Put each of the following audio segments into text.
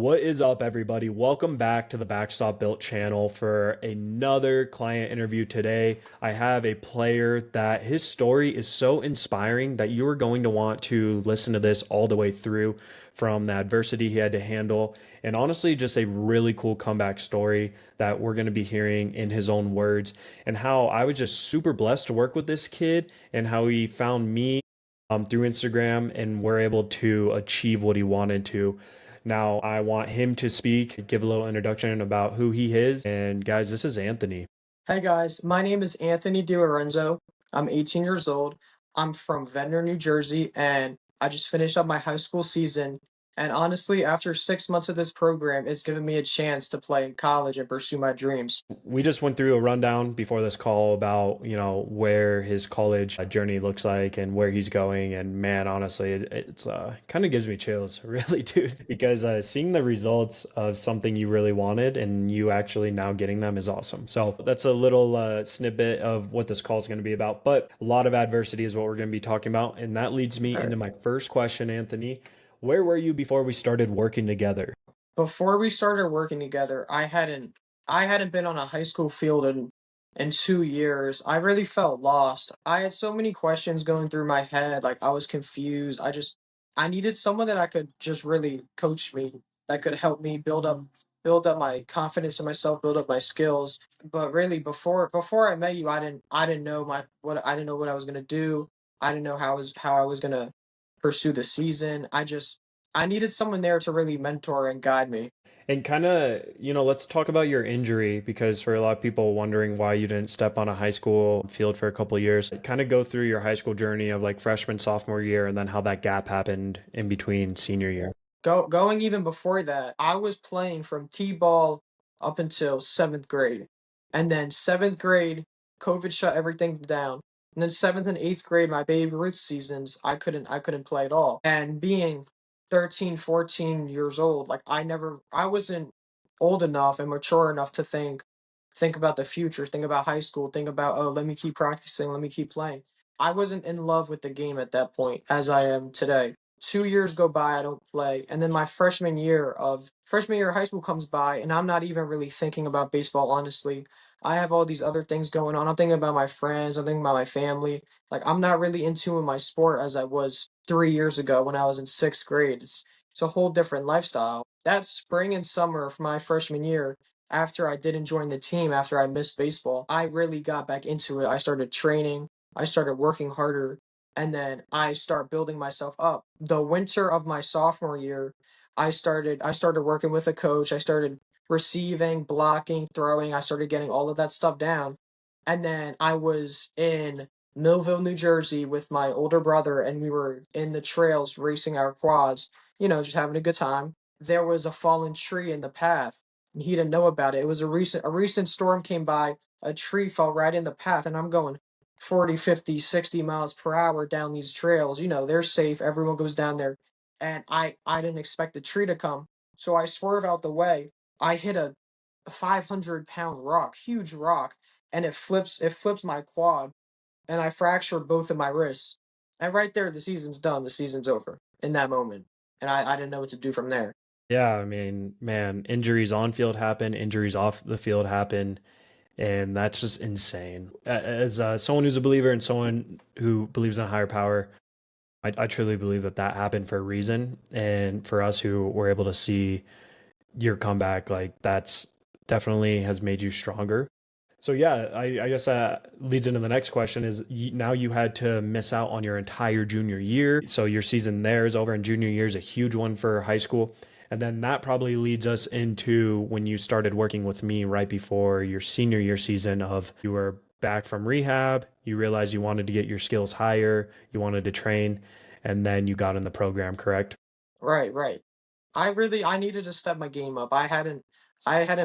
What is up, everybody? Welcome back to the Backstop Built channel for another client interview today. I have a player that his story is so inspiring that you are going to want to listen to this all the way through, from the adversity he had to handle, and honestly, just a really cool comeback story that we're going to be hearing in his own words, and how I was just super blessed to work with this kid and how he found me through Instagram and were able to achieve what he wanted to. Now, I want him to speak, give a little introduction about who he is. And guys, this is Anthony. Hey guys, my name is Anthony DiLorenzo. I'm 18 years old. I'm from Ventnor, New Jersey, and I just finished up my high school season. And honestly, after 6 months of this program, it's given me a chance to play in college and pursue my dreams. We just went through a rundown before this call about, where his college journey looks like and where he's going. And man, honestly, it's kind of gives me chills, really, dude, because seeing the results of something you really wanted and you actually now getting them is awesome. So that's a little snippet of what this call is going to be about. But a lot of adversity is what we're going to be talking about. And that leads me All into right. my first question, Anthony. Where were you before we started working together? Before we started working together, I hadn't been on a high school field in 2 years. I really felt lost. I had so many questions going through my head, like I was confused. I needed someone that I could just really coach me, that could help me build up my confidence in myself, build up my skills. But really before I met you, I didn't know what I was gonna do. I didn't know how I was gonna pursue the season. I needed someone there to really mentor and guide me. And kind of, let's talk about your injury because for a lot of people wondering why you didn't step on a high school field for a couple of years, kind of go through your high school journey of like freshman, sophomore year, and then how that gap happened in between senior year. Going even before that, I was playing from T-ball up until 7th grade. And then 7th grade, COVID shut everything down. And then 7th and 8th grade, my Babe Ruth seasons, I couldn't play at all. And being 13, 14 years old, like I wasn't old enough and mature enough to think about the future, think about high school, think about, oh, let me keep practicing, let me keep playing. I wasn't in love with the game at that point as I am today. 2 years go by, I don't play, and then my freshman year of high school comes by, and I'm not even really thinking about baseball. Honestly, I have all these other things going on. I'm thinking about my friends. I'm thinking about my family. Like I'm not really into my sport as I was 3 years ago when I was in 6th grade. It's a whole different lifestyle. That spring and summer of my freshman year, after I didn't join the team, after I missed baseball, I really got back into it. I started training. I started working harder, and then I start building myself up. The winter of my sophomore year, I started working with a coach. I started receiving, blocking, throwing. I started getting all of that stuff down. And then I was in Millville, New Jersey with my older brother, and we were in the trails racing our quads, just having a good time. There was a fallen tree in the path, and he didn't know about it. It was a recent storm came by, a tree fell right in the path, and I'm going 40, 50, 60 miles per hour down these trails. They're safe. Everyone goes down there. And I didn't expect the tree to come. So I swerve out the way. I hit a 500-pound rock, huge rock, and it flips my quad, and I fractured both of my wrists. And right there, the season's done. The season's over in that moment. And I didn't know what to do from there. Yeah, I mean, man, injuries on field happen, injuries off the field happen, and that's just insane. As someone who's a believer and someone who believes in a higher power, I truly believe that that happened for a reason. And for us who were able to see your comeback, like that's definitely has made you stronger. So yeah, I guess that leads into the next question is now you had to miss out on your entire junior year. So your season there is over and junior year is a huge one for high school. And then that probably leads us into when you started working with me right before your senior year season of you were back from rehab, you realized you wanted to get your skills higher, you wanted to train, and then you got in the program, correct? Right, right. I needed to step my game up. I hadn't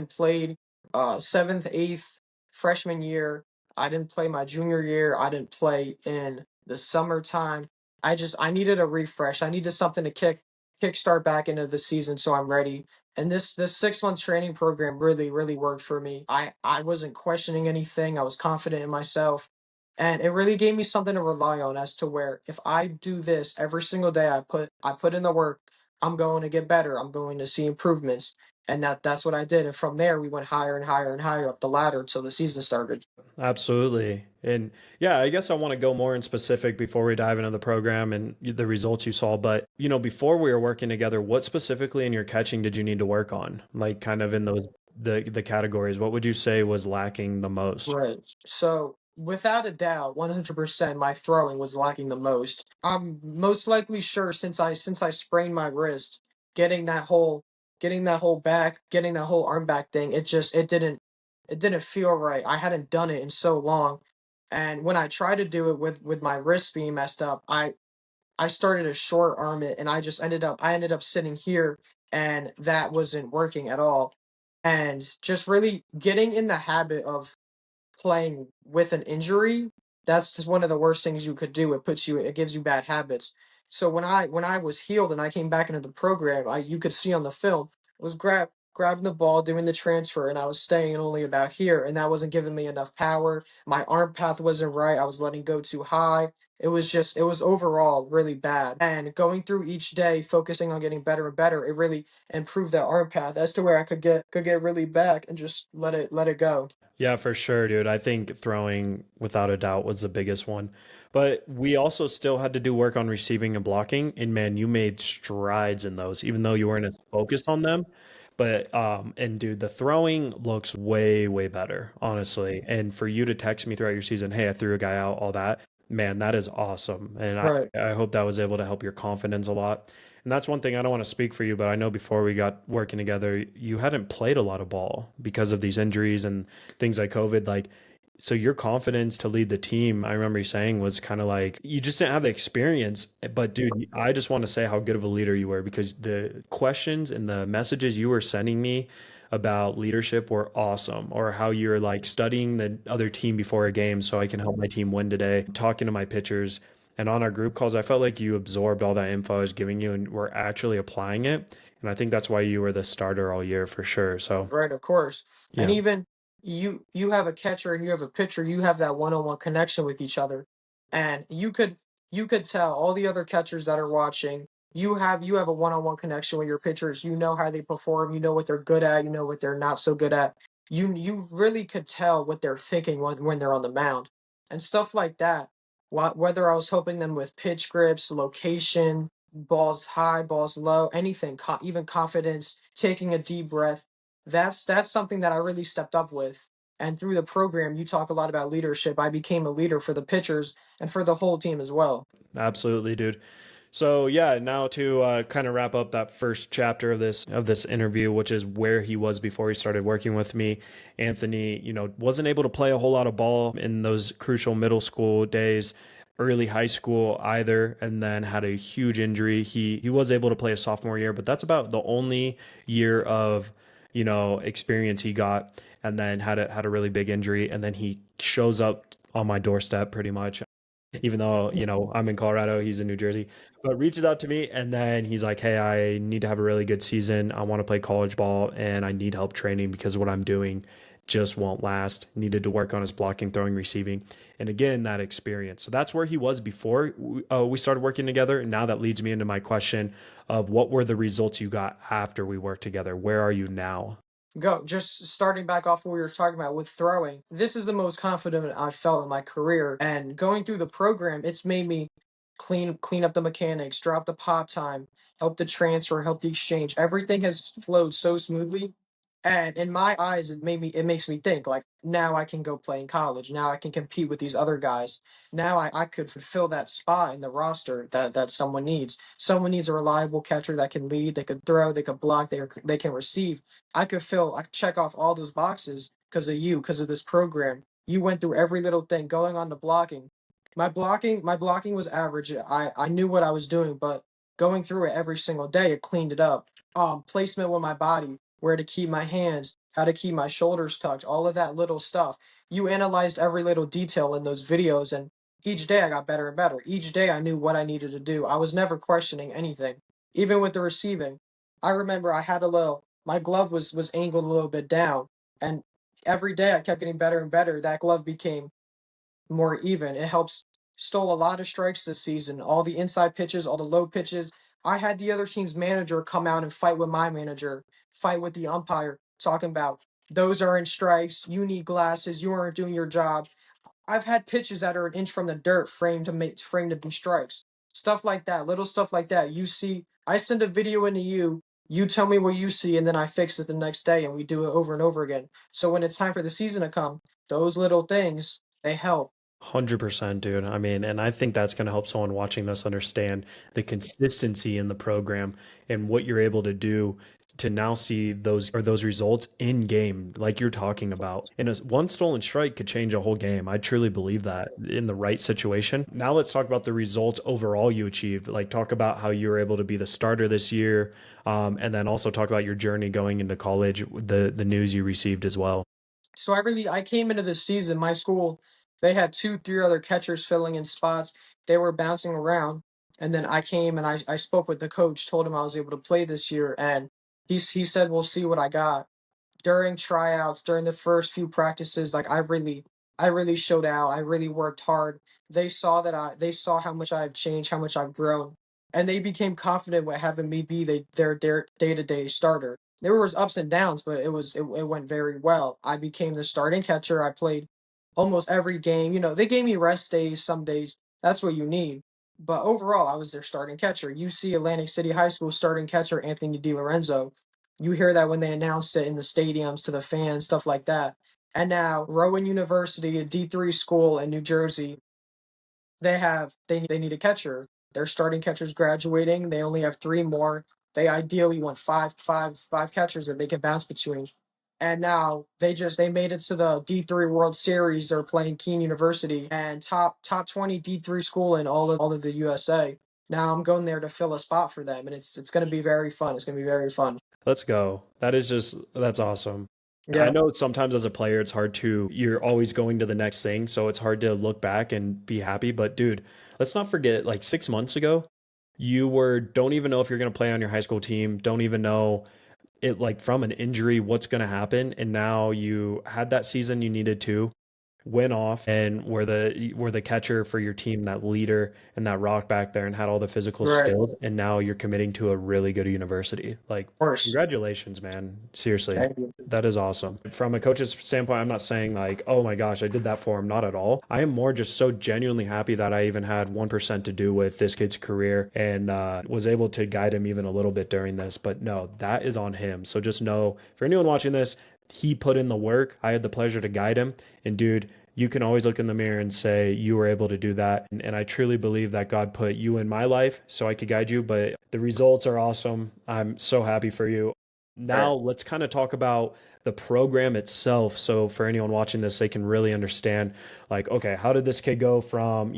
played 7th, 8th freshman year. I didn't play my junior year. I didn't play in the summertime. I needed a refresh. I needed something to kickstart back into the season so I'm ready. And this 6 month training program really, really worked for me. I wasn't questioning anything. I was confident in myself. And it really gave me something to rely on as to where if I do this every single day, I put in the work, I'm going to get better. I'm going to see improvements. And that's what I did. And from there we went higher and higher and higher up the ladder until the season started. Absolutely. And yeah, I guess I want to go more in specific before we dive into the program and the results you saw. But, before we were working together, what specifically in your catching did you need to work on? Like kind of in those the categories, what would you say was lacking the most? Right. So without a doubt, 100% my throwing was lacking the most. I'm most likely sure since I sprained my wrist, getting that whole getting that whole arm back thing, it didn't feel right. I hadn't done it in so long. And when I tried to do it with my wrist being messed up, I started to short arm it and I ended up sitting here and that wasn't working at all. And just really getting in the habit of playing with an injury, that's just one of the worst things you could do. It gives you bad habits. So when I was healed and I came back into the program, I you could see on the film, I was grabbing the ball, doing the transfer, and I was staying only about here, and that wasn't giving me enough power. My arm path wasn't right. I was letting go too high. It was overall really bad. And going through each day, focusing on getting better and better, it really improved that arm path as to where I could get really back and just let it go. Yeah, for sure, dude. I think throwing, without a doubt, was the biggest one. But we also still had to do work on receiving and blocking. And man, you made strides in those, even though you weren't as focused on them. But and dude, the throwing looks way, way better, honestly. And for you to text me throughout your season, hey, I threw a guy out, all that, man, that is awesome. And Right. I hope that was able to help your confidence a lot. And that's one thing I don't want to speak for you, but I know before we got working together, you hadn't played a lot of ball because of these injuries and things like COVID. Like, so your confidence to lead the team, I remember you saying, was kind of like you just didn't have the experience. But dude, I just want to say how good of a leader you were because the questions and the messages you were sending me about leadership were awesome, or how you're like studying the other team before a game so I can help my team win today, talking to my pitchers. And on our group calls, I felt like you absorbed all that info I was giving you and were actually applying it. And I think that's why you were the starter all year for sure. So, Right, of course. And yeah. even you have a catcher and you have a pitcher, you have that one-on-one connection with each other. And you could tell all the other catchers that are watching, you have a one-on-one connection with your pitchers. You know how they perform, you know what they're good at, you know what they're not so good at. You really could tell what they're thinking when they're on the mound. And stuff like that. Whether I was helping them with pitch grips, location, balls high, balls low, anything, even confidence, taking a deep breath, that's something that I really stepped up with. And through the program, you talk a lot about leadership. I became a leader for the pitchers and for the whole team as well. Absolutely, dude. So yeah, now to kind of wrap up that first chapter of this interview, which is where he was before he started working with me. Anthony, wasn't able to play a whole lot of ball in those crucial middle school days, early high school either, and then had a huge injury. He was able to play a sophomore year, but that's about the only year of experience he got, and then had a really big injury, and then he shows up on my doorstep pretty much, even though I'm in Colorado, he's in New Jersey, but reaches out to me, and then he's like, hey, I need to have a really good season. I want to play college ball and I need help training because what I'm doing just won't last. Needed to work on his blocking, throwing, receiving, and again, that experience. So that's where he was before we started working together. And now that leads me into my question of what were the results you got after we worked together? Where are you now? Go just starting back off what we were talking about with throwing. This is the most confident I've felt in my career. And going through the program, it's made me clean up the mechanics, drop the pop time, help the transfer, help the exchange. Everything has flowed so smoothly. And in my eyes, it makes me think like now I can go play in college. Now I can compete with these other guys. Now I could fill that spot in the roster that someone needs. Someone needs a reliable catcher that can lead, they could throw, they could block, they can receive. I could check off all those boxes because of you, because of this program. You went through every little thing going on to blocking. My blocking was average. I knew what I was doing, but going through it every single day, it cleaned it up. Placement with my body, where to keep my hands, how to keep my shoulders tucked, all of that little stuff. You analyzed every little detail in those videos, and each day I got better and better. Each day I knew what I needed to do. I was never questioning anything. Even with the receiving, I remember I had a little my glove was angled a little bit down, and every day I kept getting better and better. That glove became more even. It helps stole a lot of strikes this season. All the inside pitches, all the low pitches. I had the other team's manager come out and fight with my manager, fight with the umpire, talking about those are in strikes. You need glasses. You aren't doing your job. I've had pitches that are an inch from the dirt, framed to be strikes. Stuff like that, little stuff like that. You see, I send a video into you. You tell me what you see, and then I fix it the next day, and we do it over and over again. So when it's time for the season to come, those little things they help. 100%, dude. I mean, and I think that's going to help someone watching this understand the consistency in the program and what you're able to do to now see those results in game, like you're talking about. And one stolen strike could change a whole game. I truly believe that in the right situation. Now let's talk about the results overall you achieved. Like talk about how you were able to be the starter this year, and then also talk about your journey going into college, the news you received as well. So I came into this season, my school, they had two, three other catchers filling in spots. They were bouncing around. And then I came and I spoke with the coach, told him I was able to play this year, and he said, we'll see what I got. During tryouts, during the first few practices, like I really showed out. I really worked hard. They saw how much I've changed, how much I've grown, and they became confident with having me be their day-to-day starter. There was ups and downs, but it went very well. I became the starting catcher. I played almost every game. You know, they gave me rest days some days. That's what you need. But overall, I was their starting catcher. You see Atlantic City High School starting catcher Anthony DiLorenzo. You hear that when they announce it in the stadiums to the fans, stuff like that. And now Rowan University, a D3 school in New Jersey, they need a catcher. Their starting catcher's graduating. They only have three more. They ideally want five catchers that they can bounce between. And now they made it to the D3 World Series. They're playing Keene University and top 20 D3 school in all of the USA. Now I'm going there to fill a spot for them, and it's going to be very fun. It's going to be very fun. Let's go. That's awesome. I Yeah. know sometimes as a player, it's hard to, you're always going to the next thing. So it's hard to look back and be happy. But dude, let's not forget like 6 months ago, don't even know if you're going to play on your high school team, don't even know it like from an injury, what's going to happen. And now you had that season you needed to went off and were the catcher for your team, that leader and that rock back there and had all the physical Right. Of skills. And now you're committing to a really good university. Like, course. congratulations, man. Seriously. Thank you. That is awesome. From a coach's standpoint, I'm not saying like, oh my gosh, I did that for him. Not at all. I am more just so genuinely happy that I even had 1% to do with this kid's career and was able to guide him even a little bit during this. But no, that is on him. So just know for anyone watching this, he put in the work. I had the pleasure to guide him. And dude, you can always look in the mirror and say you were able to do that. And I truly believe that God put you in my life so I could guide you. But the results are awesome. I'm so happy for you. Right. Now let's kind of talk about the program itself. So for anyone watching this, they can really understand like, okay, how did this kid go from,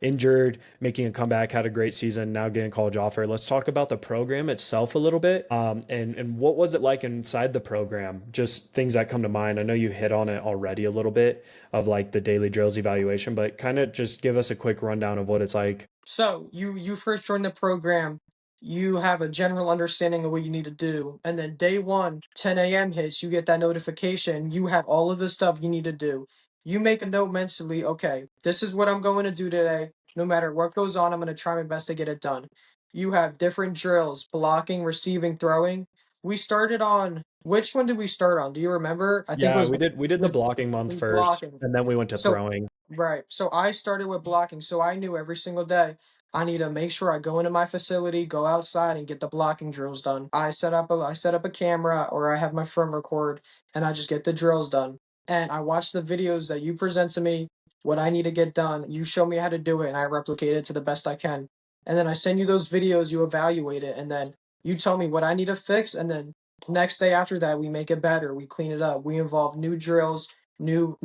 injured, making a comeback, had a great season, now getting a college offer. Let's talk about the program itself a little bit. And what was it like inside the program? Just things that come to mind. I know you hit on it already a little bit of like the daily drills evaluation, but kind of just give us a quick rundown of what it's like. So you first join the program, you have a general understanding of what you need to do, and then day one, 10 a.m. hits, you get that notification. You have all of the stuff you need to do. You make a note mentally, okay, this is what I'm going to do today. No matter what goes on, I'm going to try my best to get it done. You have different drills, blocking, receiving, throwing. We started on which one did we start on? Do you remember? I think Yeah, we it did the was, blocking it month was first, blocking. and then we went to So throwing. right. So I started with blocking. So I knew every single day I need to make sure I go into my facility, go outside and get the blocking drills done. I set up a camera or I have my phone record and I just get the drills done. And I watch the videos that you present to me, what I need to get done. You show me how to do it and I replicate it to the best I can. And then I send you those videos, you evaluate it, and then you tell me what I need to fix. And then next day after that, we make it better. We clean it up. We involve new drills, new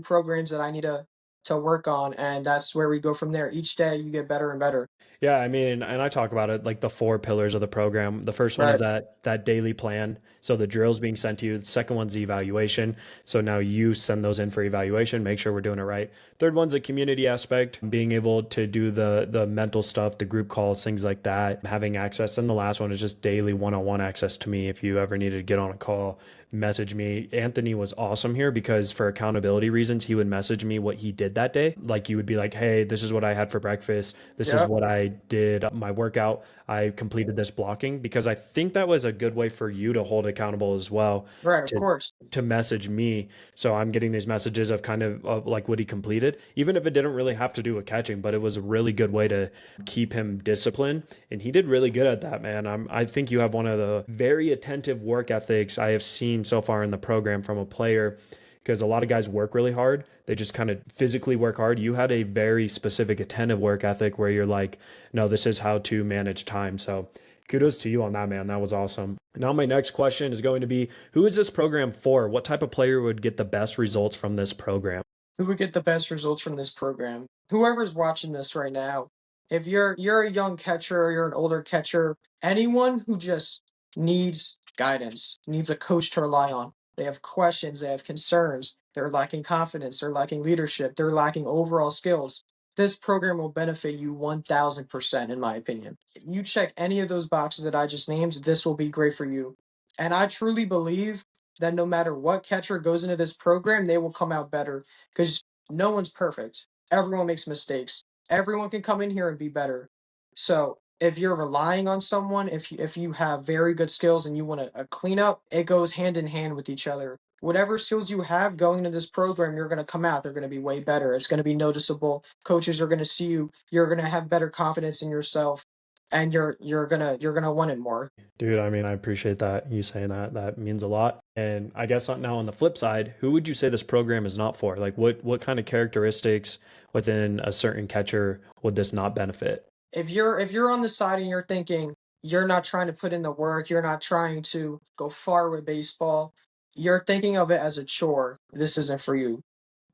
programs that I need to work on, and that's where we go from there. Each day you get better and better. Yeah, I mean, and I talk about it like the four pillars of the program. The first one is Right. that daily plan. So the drills being sent to you. The second one's the evaluation. So now you send those in for evaluation, make sure we're doing it right. Third one's a community aspect, being able to do the mental stuff, the group calls, things like that, having access. And the last one is just daily one-on-one access to me. If you ever needed to get on a call, message me. Anthony was awesome here because for accountability reasons, he would message me what he did that day. Like you would be like, hey, this is what I had for breakfast. This is Yeah. what I did my workout, I completed this blocking because I think that was a good way for you to hold accountable as well Right, of to course. message me. So I'm getting these messages of kind of like what he completed, even if it didn't really have to do with catching, but it was a really good way to keep him disciplined. And he did really good at that, man. I think you have one of the very attentive work ethics I have seen so far in the program from a player, because a lot of guys work really hard. They just kind of physically work hard. You had a very specific attentive work ethic where you're like, no, this is how to manage time. So kudos to you on that, man. That was awesome. Now, my next question is going to be, who is this program for? What type of player would get the best results from this program? Who would get the best results from this program? Whoever's watching this right now, if you're a young catcher or you're an older catcher, anyone who just needs guidance, needs a coach to rely on. They have questions, they have concerns, they're lacking confidence, they're lacking leadership, they're lacking overall skills. This program will benefit you 1000%, in my opinion. If you check any of those boxes that I just named, this will be great for you. And I truly believe that no matter what catcher goes into this program, they will come out better because no one's perfect. Everyone makes mistakes. Everyone can come in here and be better. So if you're relying on someone, if you have very good skills and you want a clean up, it goes hand in hand with each other. Whatever skills you have going into this program, you're going to come out. They're going to be way better. It's going to be noticeable. Coaches are going to see you. You're going to have better confidence in yourself, and you're gonna want it more. Dude, I mean, I appreciate that you saying that. That means a lot. And I guess now on the flip side, who would you say this program is not for? Like what kind of characteristics within a certain catcher would this not benefit? If you're on the side and you're thinking you're not trying to put in the work, you're not trying to go far with baseball, you're thinking of it as a chore. This isn't for you.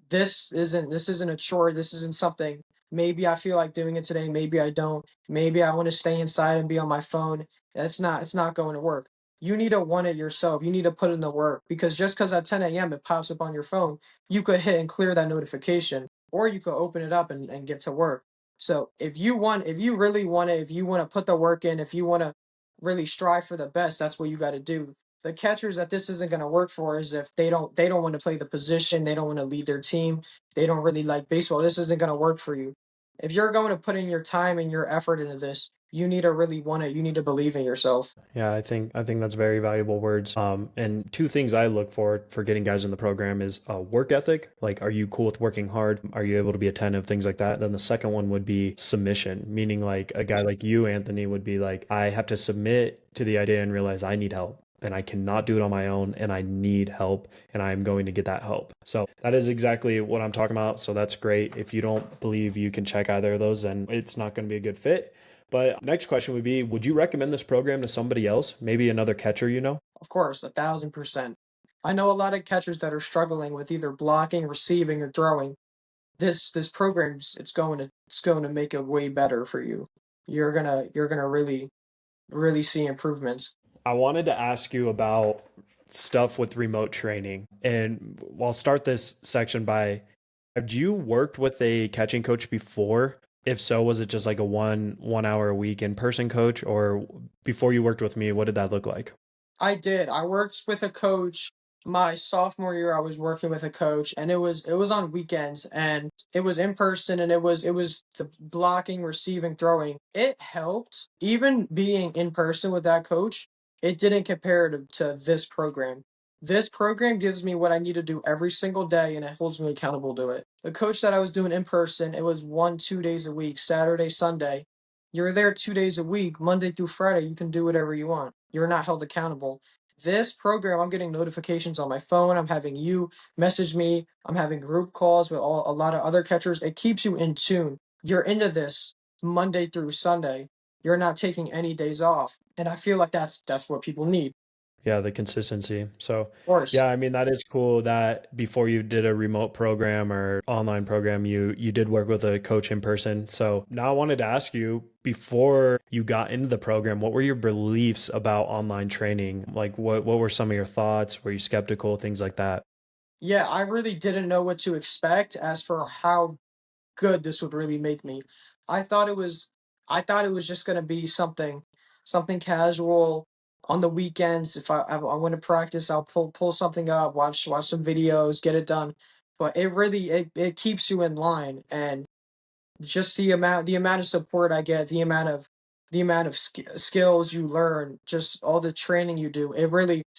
This isn't a chore. This isn't something. Maybe I feel like doing it today. Maybe I don't. Maybe I want to stay inside and be on my phone. It's not going to work. You need to want it yourself. You need to put in the work because just because at 10 a.m. it pops up on your phone, you could hit and clear that notification, or you could open it up and get to work. So if you really want it, if you want to put the work in, if you want to really strive for the best, that's what you got to do. The catchers that this isn't going to work for is if they don't want to play the position, they don't want to lead their team, they don't really like baseball. This isn't going to work for you. If you're going to put in your time and your effort into this, you need to really want it. You need to believe in yourself. Yeah, I think that's very valuable words. And two things I look for getting guys in the program is work ethic. Like, are you cool with working hard? Are you able to be attentive? Things like that. Then the second one would be submission, meaning like a guy like you, Anthony, would be like, I have to submit to the idea and realize I need help. And I cannot do it on my own, and I need help, and I am going to get that help. So that is exactly what I'm talking about. So that's great. If you don't believe you can check either of those, then it's not going to be a good fit. But next question would be, would you recommend this program to somebody else? Maybe another catcher you know? Of course, 1000%. I know a lot of catchers that are struggling with either blocking, receiving, or throwing. This program's it's going to make it way better for you. You're gonna really see improvements. I wanted to ask you about stuff with remote training. And I'll start this section by, have you worked with a catching coach before? If so, was it just like a one hour a week in person coach, or before you worked with me, what did that look like? I did. I worked with a coach my sophomore year. I was working with a coach, and it was on weekends, and it was in person, and it was the blocking, receiving, throwing. It helped. Even being in person with that coach, it didn't compare to this program. This program gives me what I need to do every single day, and it holds me accountable to it. The coach that I was doing in person, it was 1, 2 days a week, Saturday, Sunday. You're there 2 days a week, Monday through Friday. You can do whatever you want. You're not held accountable. This program, I'm getting notifications on my phone. I'm having you message me. I'm having group calls with a lot of other catchers. It keeps you in tune. You're into this Monday through Sunday. You're not taking any days off. And I feel like that's what people need. Yeah, the consistency. So, Of course. yeah, I mean that is cool that before you did a remote program or online program, you did work with a coach in person. So, now I wanted to ask you, before you got into the program, what were your beliefs about online training? Like what were some of your thoughts? Were you skeptical, things like that? Yeah, I really didn't know what to expect as for how good this would really make me. I thought it was I thought it was just gonna be something casual on the weekends. If I want to practice, I'll pull something up, watch some videos, get it done. But it keeps you in line, and just the amount of support I get, the amount of skills you learn, just all the training you do,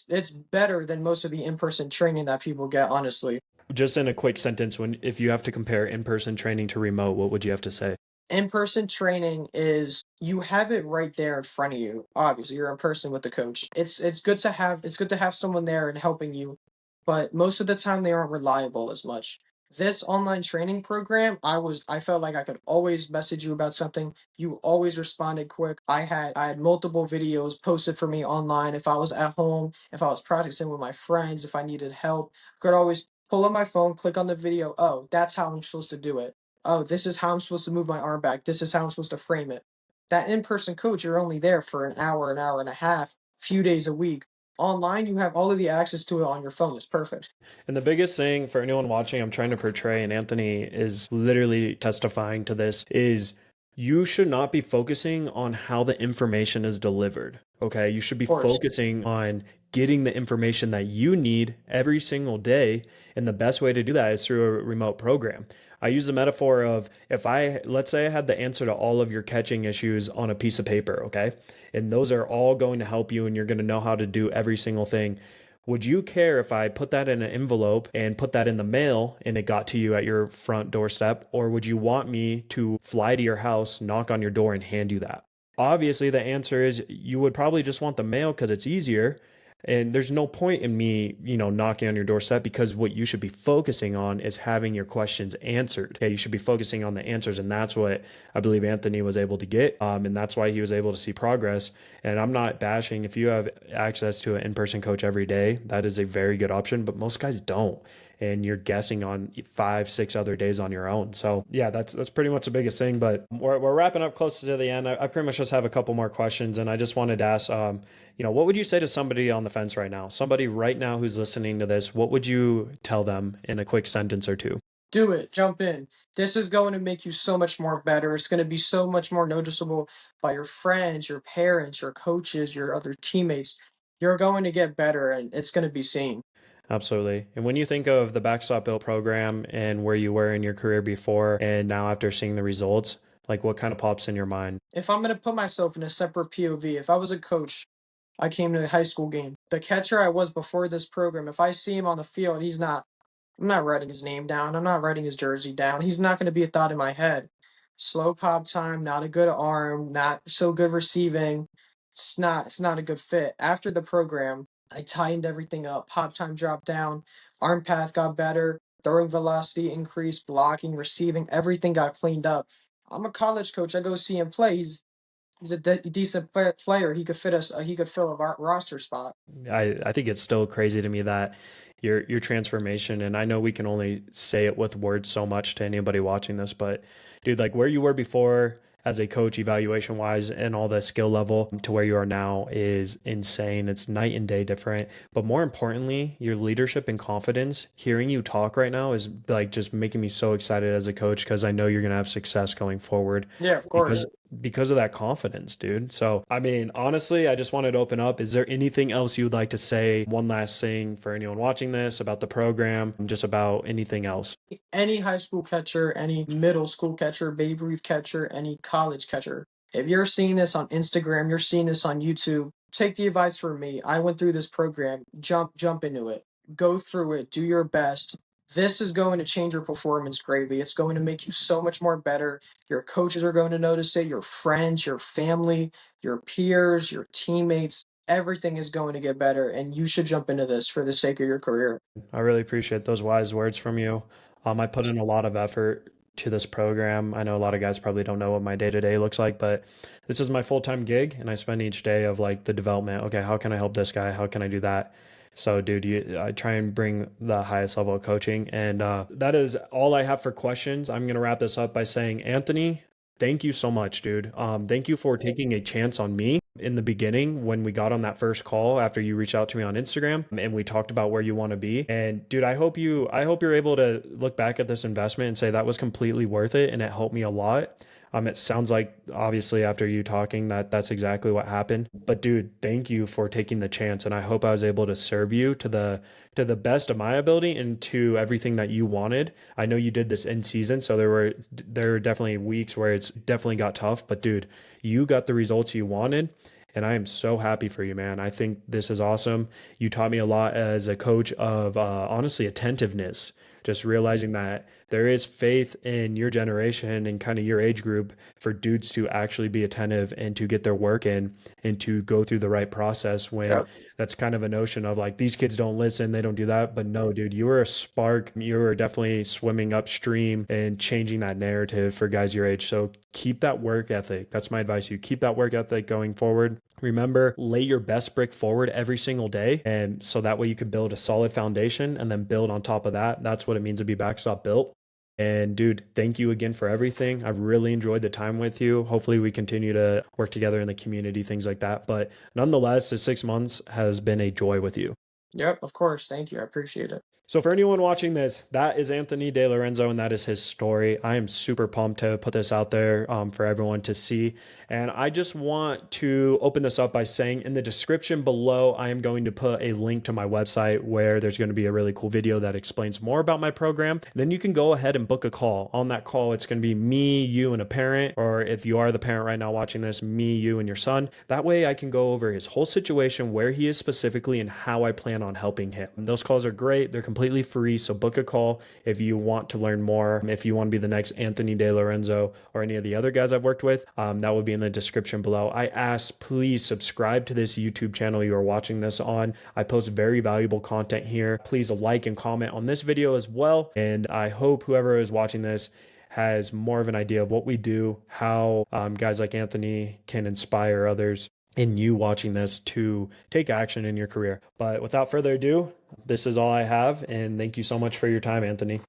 it's better than most of the in-person training that people get, honestly. Just in a quick sentence, when if you have to compare in-person training to remote, what would you have to say? In-person training is you have it right there in front of you. Obviously, you're in person with the coach. It's good to have someone there and helping you, but most of the time they aren't reliable as much. This online training program, I felt like I could always message you about something. You always responded quick. I had multiple videos posted for me online if I was at home, if I was practicing with my friends, if I needed help. I could always pull up my phone, click on the video. Oh, that's how I'm supposed to do it. Oh, this is how I'm supposed to move my arm back. This is how I'm supposed to frame it. That in-person coach, you're only there for an hour and a half, few days a week. Online, you have all of the access to it on your phone. It's perfect. And the biggest thing for anyone watching, I'm trying to portray, and Anthony is literally testifying to this, is you should not be focusing on how the information is delivered. Okay. You should be Of course. focusing on getting the information that you need every single day. And the best way to do that is through a remote program. I use the metaphor of if let's say I had the answer to all of your catching issues on a piece of paper, okay? And those are all going to help you and you're going to know how to do every single thing. Would you care if I put that in an envelope and put that in the mail and it got to you at your front doorstep? Or would you want me to fly to your house, knock on your door, and hand you that? Obviously, the answer is you would probably just want the mail because it's easier. And there's no point in me, knocking on your doorstep because what you should be focusing on is having your questions answered. Okay, you should be focusing on the answers, and that's what I believe Anthony was able to get, and that's why he was able to see progress. And I'm not bashing if you have access to an in-person coach every day, that is a very good option, but most guys don't. And you're guessing on 5, 6 other days on your own. So yeah, that's pretty much the biggest thing. But we're wrapping up close to the end. I pretty much just have a couple more questions, and I just wanted to ask, what would you say to somebody on the fence right now? Somebody right now who's listening to this, what would you tell them in a quick sentence or two? Do it. Jump in. This is going to make you so much more better. It's going to be so much more noticeable by your friends, your parents, your coaches, your other teammates. You're going to get better and it's going to be seen. Absolutely. And when you think of the Backstop Built program and where you were in your career before and now after seeing the results, like what kind of pops in your mind? If I'm going to put myself in a separate POV, if I was a coach, I came to a high school game. The catcher I was before this program, if I see him on the field, I'm not writing his name down. I'm not writing his jersey down. He's not going to be a thought in my head. Slow pop time, not a good arm, not so good receiving. It's not a good fit. After the program, I tightened everything up. Pop time dropped down, arm path got better, throwing velocity increased, blocking, receiving, everything got cleaned up. I'm a college coach. I go see him play. He's a decent player. He could fill a roster spot. I think it's still crazy to me that your transformation, and I know we can only say it with words so much to anybody watching this, but dude, like where you were before as a coach evaluation wise and all the skill level to where you are now is insane. It's night and day different. But more importantly, your leadership and confidence, hearing you talk right now is like just making me so excited as a coach because I know you're gonna have success going forward Yeah, of because course. because of that confidence, dude. So, I mean, honestly, I just wanted to open up. Is there anything else you'd like to say? One last thing for anyone watching this about the program, just about anything else? Any high school catcher, any middle school catcher, Babe Ruth catcher, any college catcher. If you're seeing this on Instagram, you're seeing this on YouTube, take the advice from me. I went through this program. Jump into it. Go through it. Do your best. This is going to change your performance greatly. It's going to make you so much more better. Your coaches are going to notice it, your friends, your family, your peers, your teammates. Everything is going to get better, and you should jump into this for the sake of your career. I really appreciate those wise words from you. I put in a lot of effort to this program. I know a lot of guys probably don't know what my day to day looks like, but this is my full time gig, and I spend each day of like the development. Okay, how can I help this guy? How can I do that? So, dude, I try and bring the highest level of coaching, and that is all I have for questions. I'm gonna wrap this up by saying, Anthony, thank you so much, dude. Thank you for taking a chance on me in the beginning when we got on that first call after you reached out to me on Instagram and we talked about where you want to be. And dude, I hope you're able to look back at this investment and say that was completely worth it and it helped me a lot. It sounds like obviously after you talking that that's exactly what happened. But dude, thank you for taking the chance, and I hope I was able to serve you to the best of my ability and to everything that you wanted. I know you did this in season, so there were definitely weeks where it's definitely got tough, but dude, you got the results you wanted. And I am so happy for you, man. I think this is awesome. You taught me a lot as a coach of honestly attentiveness, just realizing that there is faith in your generation and kind of your age group for dudes to actually be attentive and to get their work in and to go through the right process when Yep. that's kind of a notion of like these kids don't listen, they don't do that. But no, dude, you were a spark. You were definitely swimming upstream and changing that narrative for guys your age. So keep that work ethic. That's my advice. You keep that work ethic going forward. Remember, lay your best brick forward every single day. And so that way you can build a solid foundation and then build on top of that. That's what it means to be backstop built. And dude, thank you again for everything. I've really enjoyed the time with you. Hopefully, we continue to work together in the community, things like that. But nonetheless, the 6 months has been a joy with you. Yep, of course. Thank you. I appreciate it. So, for anyone watching this, that is Anthony De Lorenzo, and that is his story. I am super pumped to put this out there for everyone to see. And I just want to open this up by saying in the description below, I am going to put a link to my website where there's going to be a really cool video that explains more about my program. Then you can go ahead and book a call. On that call, it's going to be me, you, and a parent, or if you are the parent right now watching this, me, you, and your son. That way, I can go over his whole situation, where he is specifically, and how I plan on helping him. And those calls are great. They're completely free. So book a call if you want to learn more. If you want to be the next Anthony De Lorenzo or any of the other guys I've worked with, that will be in the description below. I ask, please subscribe to this YouTube channel you are watching this on. I post very valuable content here. Please like and comment on this video as well. And I hope whoever is watching this has more of an idea of what we do, how guys like Anthony can inspire others in you watching this to take action in your career. But without further ado, this is all I have. And thank you so much for your time, Anthony.